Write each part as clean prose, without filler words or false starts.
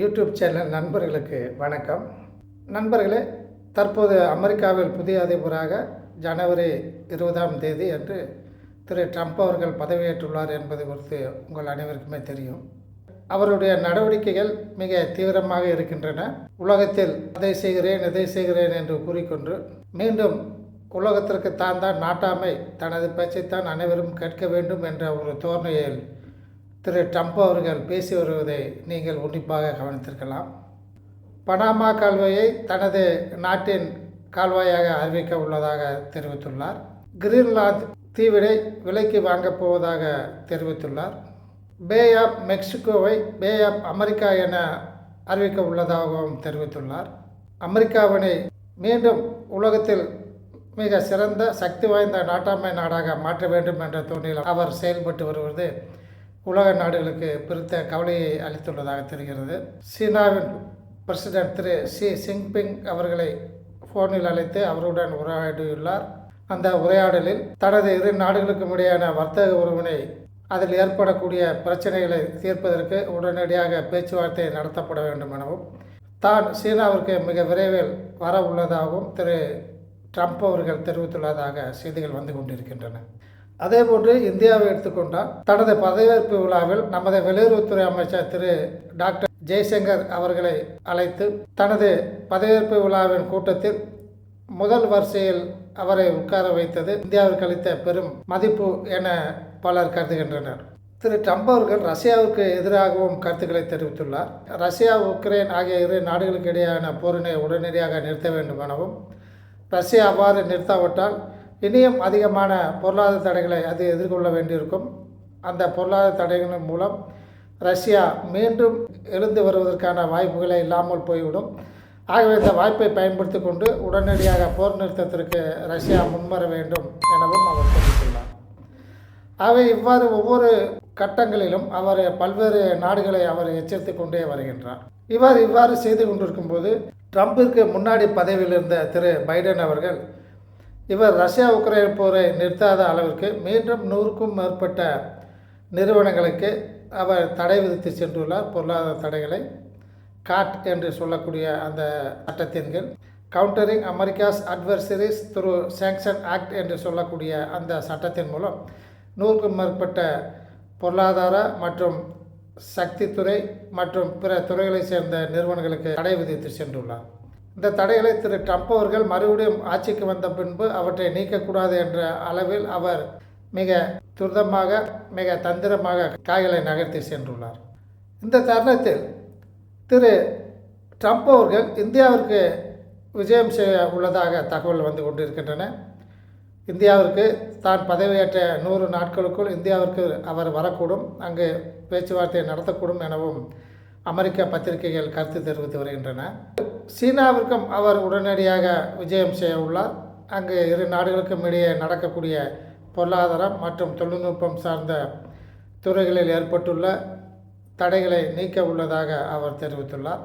YouTube channel நண்பர்களுக்கு வணக்கம். நண்பர்களே, தற்போது அமெரிக்காவில் புதிய அதிபராக ஜனவரி 20ஆம் தேதி அன்று திரு ட்ரம்ப் அவர்கள் பதவியேற்றுள்ளார் என்பது குறித்து உங்கள் அனைவருக்குமே தெரியும். அவருடைய நடவடிக்கைகள் மிக தீவிரமாக இருக்கின்றன. உலகத்தில் அதை செய்கிறேன் இதை செய்கிறேன் என்று கூறிக்கொண்டு மீண்டும் உலகத்திற்கு தான் நாட்டாமை, தனது பேச்சைத்தான் அனைவரும் கேட்க வேண்டும் என்ற ஒரு தோரணையில் திரு ட்ரம்ப் அவர்கள் பேசி வருவதை நீங்கள் உன்னிப்பாக கவனித்திருக்கலாம். பனாமா கால்வாயை தனது நாட்டின் கால்வாயாக அறிவிக்க உள்ளதாக தெரிவித்துள்ளார். கிரீன்லாந்து தீவினை விலைக்கு வாங்கப் போவதாக தெரிவித்துள்ளார். Bay of மெக்சிகோவை bay of America என அறிவிக்க உள்ளதாகவும் தெரிவித்துள்ளார். அமெரிக்காவினை மீண்டும் உலகத்தில் மிக சிறந்த சக்தி வாய்ந்த நாட்டாமை நாடாக மாற்ற வேண்டும் என்ற தோணியில் அவர் செயல்பட்டு வருவது உலக நாடுகளுக்கு பெருத்த கவலையை அளித்துள்ளதாக தெரிகிறது. சீனாவின் பிரசிடென்ட் திரு ஷி ஜின்பிங் அவர்களை ஃபோனில் அழைத்து அவருடன் உரையாடியுள்ளார். அந்த உரையாடலில் தனது இரு நாடுகளுக்கும் இடையான வர்த்தக உறவினை, அதில் ஏற்படக்கூடிய பிரச்சனைகளை தீர்ப்பதற்கு உடனடியாக பேச்சுவார்த்தை நடத்தப்பட வேண்டும் எனவும், தான் சீனாவிற்கு மிக விரைவில் வர உள்ளதாகவும் திரு ட்ரம்ப் அவர்கள் தெரிவித்துள்ளதாக செய்திகள் வந்து கொண்டிருக்கின்றன. அதேபோன்று இந்தியாவை எடுத்துக்கொண்டால் தனது பதவியேற்பு விழாவில் நமது வெளியுறவுத்துறை அமைச்சர் திரு டாக்டர் ஜெய்சங்கர் அவர்களை அழைத்து தனது பதவியேற்பு விழாவின் கூட்டத்தில் முதல் வரிசையில் அவரை உட்கார வைத்தது இந்தியாவிற்கு அளித்த பெரும் மதிப்பு என பலர் கருதுகின்றனர். திரு ட்ரம்ப் அவர்கள் ரஷ்யாவுக்கு எதிராகவும் கருத்துக்களை தெரிவித்துள்ளார். ரஷ்யா, உக்ரைன் ஆகிய இரு நாடுகளுக்கு இடையேயான போரினை உடனடியாக நிறுத்த வேண்டும் எனவும், ரஷ்யா அவ்வாறு நிறுத்தாவிட்டால் இனியும் அதிகமான பொருளாதார தடைகளை அது எதிர்கொள்ள வேண்டியிருக்கும். அந்த பொருளாதார தடைகளின் மூலம் ரஷ்யா மீண்டும் எழுந்து வருவதற்கான வாய்ப்புகளை இல்லாமல் போய்விடும். ஆகவே இந்த வாய்ப்பை பயன்படுத்தி கொண்டு உடனடியாக போர் நிறுத்தத்திற்கு ரஷ்யா முன்வர வேண்டும் எனவும் அவர் தெரிவித்துள்ளார். ஆகவே இவ்வாறு ஒவ்வொரு கட்டங்களிலும் அவர் பல்வேறு நாடுகளை அவர் எச்சரித்து கொண்டே வருகின்றார். இவ்வாறு செய்து கொண்டிருக்கும் போது ட்ரம்பிற்கு முன்னாடி பதவியில் இருந்த திரு பைடன் அவர்கள் இவர் ரஷ்யா உக்ரைன் போரை நிறுத்தாத அளவிற்கு மீண்டும் 100க்கும் மேற்பட்ட நிறுவனங்களுக்கு அவர் தடை விதித்து சென்றுள்ளார். பொருளாதார தடைகளை காட் என்று சொல்லக்கூடிய அந்த சட்டத்தின் கீழ், countering Americas adversaries through sanction act என்று சொல்லக்கூடிய அந்த சட்டத்தின் மூலம் 100க்கும் மேற்பட்ட பொருளாதார மற்றும் சக்தித்துறை மற்றும் பிற துறைகளை சேர்ந்த நிறுவனங்களுக்கு தடை விதித்து சென்றுள்ளார். இந்த தடைகளை திரு ட்ரம்ப் அவர்கள் மறுபடியும் ஆட்சிக்கு வந்த பின்பு அவற்றை நீக்கக்கூடாது என்ற அளவில் அவர் மிக துரிதமாக, மிக தந்திரமாக காய்களை நகர்த்தி சென்றுள்ளார். இந்த தருணத்தில் திரு ட்ரம்ப் அவர்கள் இந்தியாவிற்கு விஜயம் செய்ய உள்ளதாக தகவல் வந்து கொண்டிருக்கின்றன. இந்தியாவிற்கு தான் பதவியேற்ற 100 நாட்களுக்குள் இந்தியாவிற்கு அவர் வரக்கூடும், அங்கு பேச்சுவார்த்தை நடத்தக்கூடும் எனவும் அமெரிக்க பத்திரிகைகள் கருத்து தெரிவித்து வருகின்றன. சீனாவிற்கும் அவர் உடனடியாக விஜயம் செய்ய உள்ளார். அங்கு இரு நாடுகளுக்கும் இடையே நடக்கக்கூடிய பொருளாதாரம் மற்றும் தொழில்நுட்பம் சார்ந்த துறைகளில் ஏற்பட்டுள்ள தடைகளை நீக்க உள்ளதாக அவர் தெரிவித்துள்ளார்.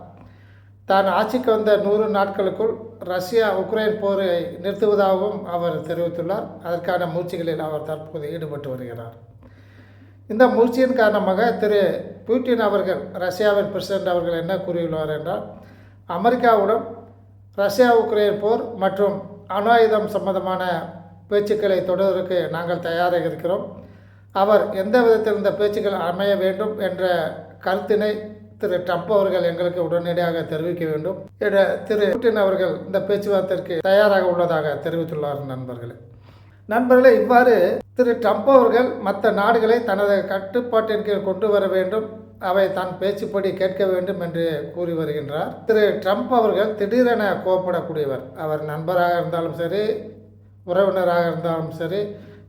தான் ஆட்சிக்கு வந்த 100 நாட்களுக்குள் ரஷ்யா உக்ரைன் போரை நிறுத்துவதாகவும் அவர் தெரிவித்துள்ளார். அதற்கான முயற்சிகளில் அவர் தற்போது ஈடுபட்டு வருகிறார். இந்த முயற்சியின் காரணமாக திரு புட்டின் அவர்கள், ரஷ்யாவின் பிரசிடென்ட் அவர்கள் என்ன கூறியுள்ளார் என்றால், அமெரிக்காவுடன் ரஷ்யா உக்ரைன் போர் மற்றும் அணு ஆயுதம் சம்பந்தமான பேச்சுக்களை தொடர்வதற்கு நாங்கள் தயாராக இருக்கிறோம். அவர் எந்த விதத்தில் இந்த பேச்சுக்கள் அமைய வேண்டும் என்ற கருத்தினை திரு ட்ரம்ப் அவர்கள் எங்களுக்கு உடனடியாக தெரிவிக்க வேண்டும் என்ற திரு புட்டின் அவர்கள் இந்த பேச்சுவார்த்தைக்கு தயாராக உள்ளதாக தெரிவித்துள்ளார். நண்பர்களே, இவ்வாறு திரு ட்ரம்ப் அவர்கள் மற்ற நாடுகளை தனது கட்டுப்பாட்டின் கீழ் கொண்டு வர வேண்டும், அவை தான் பேச்சுப்படி கேட்க வேண்டும் என்று கூறி வருகின்றார். திரு ட்ரம்ப் அவர்கள் திடீரென கோபப்படக்கூடியவர். அவர் நண்பராக இருந்தாலும் சரி, உறவினராக இருந்தாலும் சரி,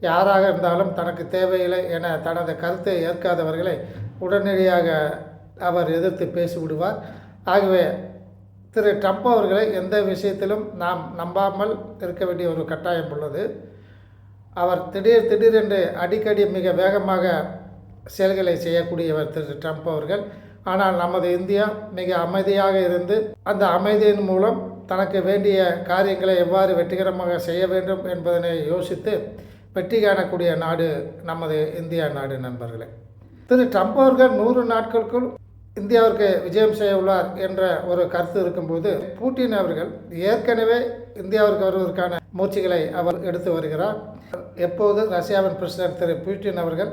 யாராக இருந்தாலும் தனக்கு தேவையில்லை என தனது கருத்தை ஏற்காதவர்களை உடனடியாக அவர் எதிர்த்து பேசிவிடுவார். ஆகவே திரு ட்ரம்ப் அவர்களை எந்த விஷயத்திலும் நாம் நம்பாமல் இருக்க வேண்டிய ஒரு கட்டாயம் உள்ளது. அவர் திடீரென்று அடிக்கடி மிக வேகமாக செயல்களை செய்யக்கூடியவர் திரு ட்ரம்ப் அவர்கள். ஆனால் நமது இந்தியா மிக அமைதியாக இருந்து அந்த அமைதியின் மூலம் தனக்கு வேண்டிய காரியங்களை எவ்வாறு வெற்றிகரமாக செய்ய வேண்டும் என்பதனை யோசித்து வெற்றி காணக்கூடிய நாடு நமது இந்தியா நாடு. நண்பர்களே, திரு ட்ரம்ப் அவர்கள் 100 நாட்களுக்குள் இந்தியாவிற்கு விஜயம் செய்ய உள்ளார் என்ற ஒரு கருத்து இருக்கும்போது, புட்டின் அவர்கள் ஏற்கனவே இந்தியாவிற்கு வருவதற்கான முயற்சிகளை அவர் எடுத்து வருகிறார். எப்போது ரஷ்யாவின் பிரசிடென்ட் திரு புட்டின் அவர்கள்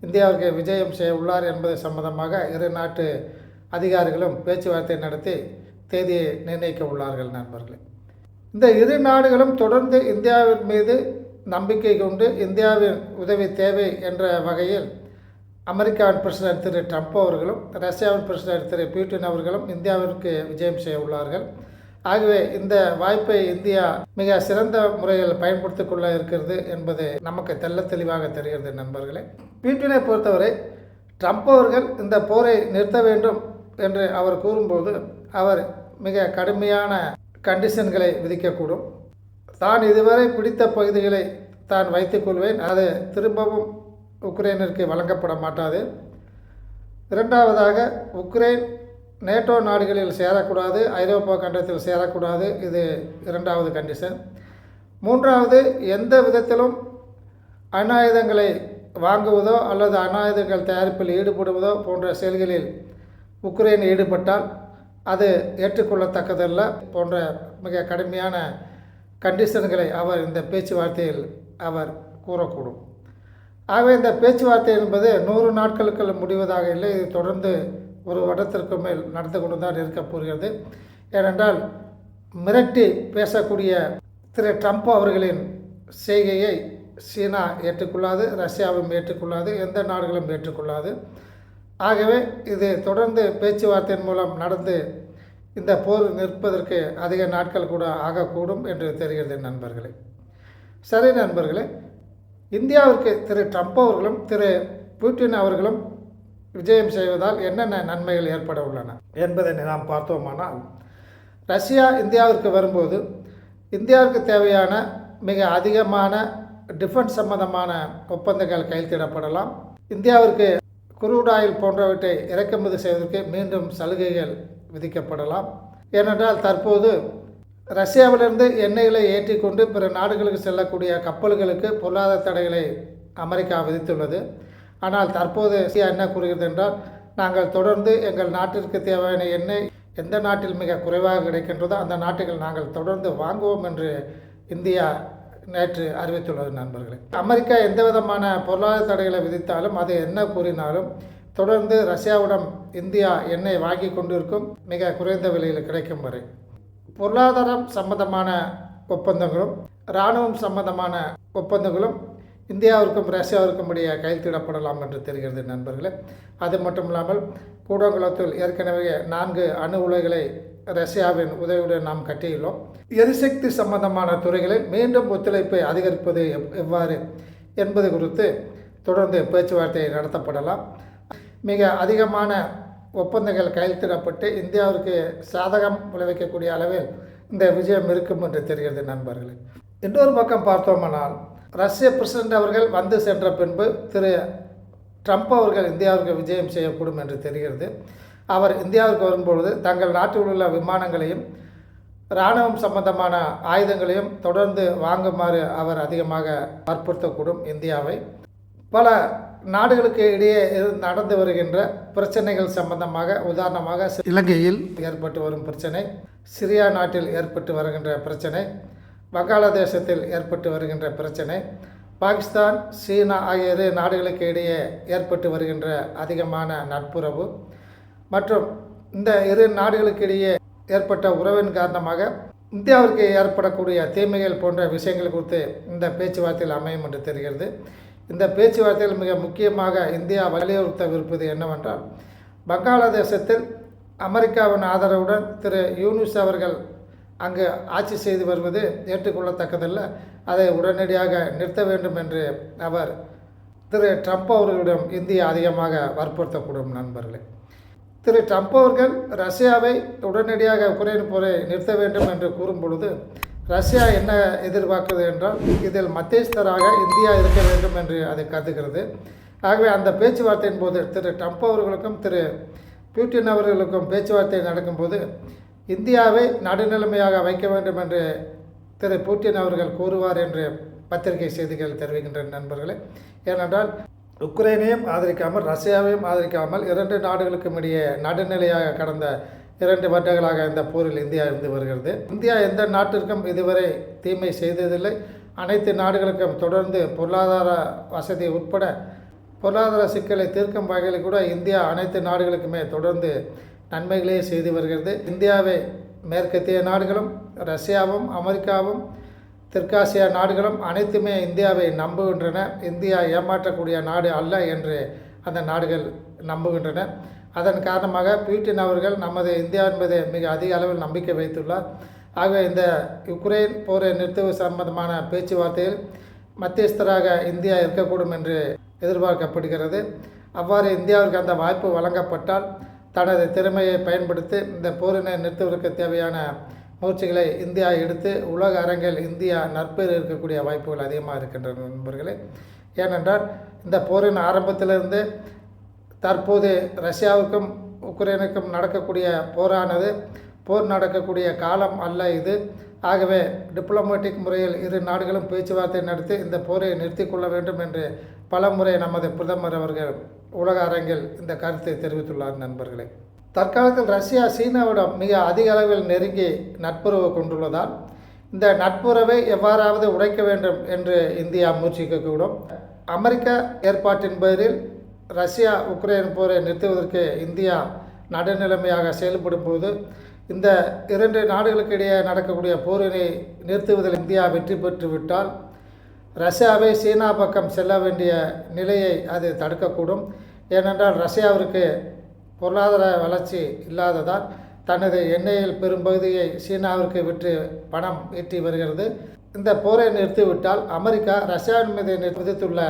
இந்தியாவிற்கு விஜயம் செய்ய உள்ளார் என்பது சம்பந்தமாக இரு நாட்டு அதிகாரிகளும் பேச்சுவார்த்தை நடத்தி தேதியை நிர்ணயிக்க உள்ளார்கள் நண்பர்களே. இந்த இரு நாடுகளும் தொடர்ந்து இந்தியாவின் மீது நம்பிக்கை கொண்டு இந்தியாவின் உதவி தேவை என்ற வகையில் அமெரிக்காவின் பிரசிடென்ட் திரு ட்ரம்ப் அவர்களும் ரஷ்யாவின் பிரசிடென்ட் திரு புட்டின் அவர்களும் இந்தியாவிற்கு விஜயம் செய்ய உள்ளார்கள். ஆகவே இந்த வாய்ப்பை இந்தியா மிக சிறந்த முறையில் பயன்படுத்திக் கொள்ள இருக்கிறது என்பது நமக்கு தெள்ள தெளிவாக தெரிகிறது நண்பர்களே. புட்டினை பொறுத்தவரை ட்ரம்ப் அவர்கள் இந்த போரை நிறுத்த வேண்டும் என்று அவர் கூறும்போது அவர் மிக கடுமையான கண்டிஷன்களை விதிக்கக்கூடும். தான் இதுவரை பிடித்த பகுதிகளை தான் வைத்துக்கொள்வேன், அது திரும்பவும் உக்ரைனிற்கு வழங்கப்பட மாட்டாது. இரண்டாவதாக, உக்ரைன் நேட்டோ நாடுகளில் சேரக்கூடாது, ஐரோப்பா கண்டத்தில் சேரக்கூடாது, இது இரண்டாவது கண்டிஷன். மூன்றாவது, எந்த விதத்திலும் அணு ஆயுதங்களை வாங்குவதோ அல்லது அணு ஆயுதங்கள் தயாரிப்பில் ஈடுபடுவதோ போன்ற செயல்களில் உக்ரைன் ஈடுபட்டால் அது ஏற்றுக்கொள்ளத்தக்கதல்ல போன்ற மிக கடுமையான கண்டிஷன்களை அவர் இந்த பேச்சுவார்த்தையில் அவர் கூறக்கூடும். ஆகவே இந்த பேச்சுவார்த்தை என்பது 100 நாட்களுக்குள் முடிவதாக இல்லை, இது தொடர்ந்து ஒரு வருடத்திற்கு மேல் நடந்து கொண்டு தான் இருக்கப் போகிறது. ஏனென்றால் மிரட்டி பேசக்கூடிய திரு ட்ரம்ப் அவர்களின் செய்கையை சீனா ஏற்றுக்கொள்ளாது, ரஷ்யாவும் ஏற்றுக்கொள்ளாது, எந்த நாடுகளும் ஏற்றுக்கொள்ளாது. ஆகவே இது தொடர்ந்து பேச்சுவார்த்தையின் மூலம் நடந்து இந்த போர் நிற்பதற்கு அதிக நாட்கள் கூட ஆகக்கூடும் என்று தெரிகிறது நண்பர்களே. சரி நண்பர்களே, இந்தியாவிற்கு திரு ட்ரம்ப் அவர்களும் திரு புட்டின் அவர்களும் விஜயம் செய்வதால் என்னென்ன நன்மைகள் ஏற்பட உள்ளன என்பதை நாம் பார்த்தோமானால், ரஷ்யா இந்தியாவிற்கு வரும்போது இந்தியாவிற்கு தேவையான மிக அதிகமான டிஃபென்ஸ் சம்பந்தமான ஒப்பந்தங்கள் கையெழுத்திடப்படலாம். இந்தியாவிற்கு குரூட் ஆயில் போன்றவற்றை இறக்குமதி செய்வதற்கு மீண்டும் சலுகைகள் விதிக்கப்படலாம். ஏனென்றால் தற்போது ரஷ்யாவிலிருந்து எண்ணெய்களை ஏற்றிக்கொண்டு பிற நாடுகளுக்கு செல்லக்கூடிய கப்பல்களுக்கு பொருளாதார தடைகளை அமெரிக்கா விதித்துள்ளது. ஆனால் தற்போது ரஷ்யா என்ன கூறுகிறது என்றால், நாங்கள் தொடர்ந்து எங்கள் நாட்டிற்கு தேவையான எண்ணெய் எந்த நாட்டில் மிக குறைவாக கிடைக்கின்றதோ அந்த நாட்டுகள் நாங்கள் தொடர்ந்து வாங்குவோம் என்று இந்தியா நேற்று அறிவித்துள்ளது நண்பர்களே. அமெரிக்கா எந்த விதமான பொருளாதார தடைகளை விதித்தாலும், அது என்ன கூறினாலும் தொடர்ந்து ரஷ்யாவிடம் இந்தியா எண்ணெய் வாங்கி கொண்டிருக்கும், மிக குறைந்த விலையில் கிடைக்கும் வரை. பொருளாதாரம் சம்பந்தமான ஒப்பந்தங்களும் இராணுவம் சம்பந்தமான ஒப்பந்தங்களும் இந்தியாவிற்கும் ரஷ்யாவிற்கும் இடையே கையெழுத்திடப்படலாம் என்று தெரிகிறது நண்பர்களே. அது மட்டும் இல்லாமல் கூடங்குளத்தில் ஏற்கனவே 4 அணு உலைகளை ரஷ்யாவின் உதவியுடன் நாம் கட்டியுள்ளோம். எரிசக்தி சம்பந்தமான துறைகளில் மீண்டும் ஒத்துழைப்பை அதிகரிப்பது எவ்வாறு என்பது குறித்து தொடர்ந்து பேச்சுவார்த்தை நடத்தப்படலாம். மிக அதிகமான ஒப்பந்தங்கள் கையெழுத்திடப்பட்டு இந்தியாவிற்கு சாதகம் விளைவிக்கக்கூடிய அளவில் இந்த விஜயம் இருக்கும் என்று தெரிகிறது நண்பர்களே. இன்னொரு பக்கம் பார்த்தோமானால், ரஷ்ய பிரசிடென்ட் அவர்கள் வந்து சென்ற பின்பு திரு ட்ரம்ப் அவர்கள் இந்தியாவிற்கு விஜயம் செய்யக்கூடும் என்று தெரிகிறது. அவர் இந்தியாவிற்கு வரும்பொழுது தங்கள் நாட்டில் உள்ள விமானங்களையும் இராணுவம் சம்பந்தமான ஆயுதங்களையும் தொடர்ந்து வாங்குமாறு அவர் அதிகமாக வற்புறுத்தக்கூடும் இந்தியாவை. பல நாடுகளுக்கு இடையே நடந்து வருகின்ற பிரச்சனைகள் சம்பந்தமாக, உதாரணமாக இலங்கையில் ஏற்பட்டு வரும் பிரச்சனை, சிரியா நாட்டில் ஏற்பட்டு வருகின்ற பிரச்சனை, வங்காளதேசத்தில் ஏற்பட்டு வருகின்ற பிரச்சனை, பாகிஸ்தான், சீனா ஆகிய இரு நாடுகளுக்கு இடையே ஏற்பட்டு வருகின்ற அதிகமான நட்புறவு மற்றும் இந்த இரு நாடுகளுக்கு இடையே ஏற்பட்ட உறவின் காரணமாக இந்தியாவிற்கு ஏற்படக்கூடிய தீமைகள் போன்ற விஷயங்கள் குறித்து இந்த பேச்சுவார்த்தையில் அமையும் என்று தெரிகிறது. இந்த பேச்சுவார்த்தையில் மிக முக்கியமாக இந்தியா வலியுறுத்தவிருப்பது என்னவென்றால், வங்காளதேசத்தில் அமெரிக்காவின் ஆதரவுடன் திரு யூனுஸ் அவர்கள் அங்கு ஆட்சி செய்து வருவது ஏற்றுக்கொள்ளத்தக்கதல்ல, அதை உடனடியாக நிறுத்த வேண்டும் என்று அவர் திரு ட்ரம்ப் அவர்களிடம் இந்தியா அதிகமாக வற்புறுத்தக்கூடும் நண்பர்களே. திரு ட்ரம்ப் அவர்கள் ரஷ்யாவை உடனடியாக உக்ரைன் போரை நிறுத்த வேண்டும் என்று கூறும் பொழுது ரஷ்யா என்ன எதிர்பார்க்கிறது என்றால், இதில் மத்தியஸ்தராக இந்தியா இருக்க வேண்டும் என்று அது கருதுகிறது. ஆகவே அந்த பேச்சுவார்த்தையின் போது திரு ட்ரம்ப் அவர்களுக்கும் திரு புட்டின் அவர்களுக்கும் பேச்சுவார்த்தை நடக்கும்போது இந்தியாவை நடுநிலைமையாக வைக்க வேண்டும் என்று திரு புட்டின் அவர்கள் கூறுவார் என்று பத்திரிகை செய்திகள் தெரிவிக்கின்றன நண்பர்களே. ஏனென்றால் உக்ரைனையும் ஆதரிக்காமல் ரஷ்யாவையும் ஆதரிக்காமல் இரண்டு நாடுகளுக்கும் இடையே நடுநிலையாக கடந்த 2 வருடங்களாக இந்த போரில் இந்தியா இருந்து வருகிறது. இந்தியா எந்த நாட்டிற்கும் இதுவரை தீமை செய்ததில்லை. அனைத்து நாடுகளுக்கும் தொடர்ந்து பொருளாதார வசதி உட்பட பொருளாதார சிக்கலை தீர்க்கும் வகையில் கூட இந்தியா அனைத்து நாடுகளுக்குமே தொடர்ந்து நன்மைகளே செய்து வருகிறது. இந்தியாவை மேற்கத்திய நாடுகளும் ரஷ்யாவும் அமெரிக்காவும் தெற்காசியா நாடுகளும் அனைத்துமே இந்தியாவை நம்புகின்றன. இந்தியா ஏமாற்றக்கூடிய நாடு அல்ல என்று அந்த நாடுகள் நம்புகின்றன. அதன் காரணமாக புட்டின் அவர்கள் நமது இந்தியாவின் மீது மிக அதிக அளவில் நம்பிக்கை வைத்துள்ளார். ஆகவே இந்த உக்ரைன் போரை நிறுத்துவது சம்பந்தமான பேச்சுவார்த்தையில் மத்தியஸ்தராக இந்தியா இருக்கக்கூடும் என்று எதிர்பார்க்கப்படுகிறது. அவ்வாறு இந்தியாவிற்கு அந்த வாய்ப்பு வழங்கப்பட்டால் தனது திறமையை பயன்படுத்தி இந்த போரினை நிறுத்துவதற்கு தேவையான முயற்சிகளை இந்தியா எடுத்து உலக அரங்கில் இந்தியா நற்பெயர் இருக்கக்கூடிய வாய்ப்புகள் அதிகமாக இருக்கின்றன நண்பர்களே. ஏனென்றால் இந்த போரின் ஆரம்பத்திலிருந்து தற்போது ரஷ்யாவுக்கும் உக்ரைனுக்கும் நடக்கக்கூடிய போரானது போர் நடக்கக்கூடிய காலம் அல்ல இது. ஆகவே டிப்ளமேட்டிக் முறையில் இரு நாடுகளும் பேச்சுவார்த்தை நடத்தி இந்த போரை நிறுத்தி கொள்ள வேண்டும் என்று பல முறை நமது பிரதமர் அவர்கள் உலக அரங்கில் இந்த கருத்தை தெரிவித்துள்ளார் நண்பர்களே. தற்காலத்தில் ரஷ்யா சீனாவிடம் மிக அதிக அளவில் நெருங்கி நட்புறவு கொண்டுள்ளதால் இந்த நட்புறவை எவ்வாறாவது உடைக்க வேண்டும் என்று இந்தியா முயற்சிக்கக்கூடும். அமெரிக்க ஏற்பாட்டின் பேரில் ரஷ்யா உக்ரைன் போரை நிறுத்துவதற்கு இந்தியா நடுநிலைமையாக செயல்படும் போது இந்த 2 நாடுகளுக்கு இடையே நடக்கக்கூடிய போரினை நிறுத்துவதில் இந்தியா வெற்றி பெற்றுவிட்டால் ரஷ்யாவை சீனா பக்கம் செல்ல வேண்டிய நிலையை அது தடுக்கக்கூடும். ஏனென்றால் ரஷ்யாவிற்கு பொருளாதார வளர்ச்சி இல்லாததால் தனது எண்ணெயில் பெரும்பகுதியை சீனாவிற்கு விற்று பணம் ஈட்டி வருகிறது. இந்த போரை நிறுத்திவிட்டால் அமெரிக்கா ரஷ்யாவின் மீது விதித்துள்ள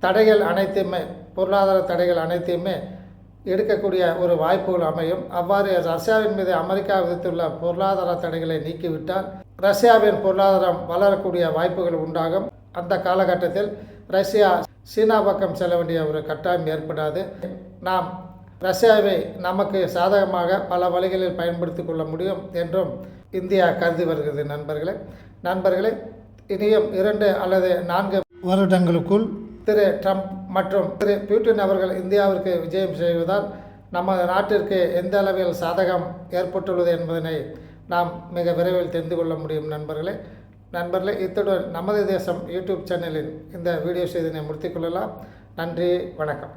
தடைகள் அனைத்தையுமே பொருளாதார தடைகள் அனைத்தையுமே எடுக்கக்கூடிய ஒரு வாய்ப்புகள் அமையும். அவ்வாறு ரஷ்யாவின் மீது அமெரிக்கா விதித்துள்ள பொருளாதார தடைகளை நீக்கிவிட்டால் ரஷ்யாவின் பொருளாதாரம் வளரக்கூடிய வாய்ப்புகள் உண்டாகும். அந்த காலகட்டத்தில் ரஷ்யா சீனா பக்கம் செல்ல வேண்டிய ஒரு கட்டாயம் ஏற்படாது. நாம் ரஷ்யாவை நமக்கு சாதகமாக பல வழிகளில் பயன்படுத்தி கொள்ள முடியும் என்றும் இந்தியா கருதி வருகிறது நண்பர்களே. இனியும் 2 அல்லது 4 வருடங்களுக்குள் திரு ட்ரம்ப் மற்றும் திரு புட்டின் அவர்கள் இந்தியாவிற்கு விஜயம் செய்வதால் நமது நாட்டிற்கு எந்த அளவில் சாதகம் ஏற்பட்டுள்ளது என்பதனை நாம் மிக விரைவில் தெரிந்து கொள்ள முடியும் நண்பர்களே. இத்துடன் நமது தேசம் யூடியூப் சேனலில் இந்த வீடியோ செய்தினை முடித்துக்கொள்ளலாம். நன்றி, வணக்கம்.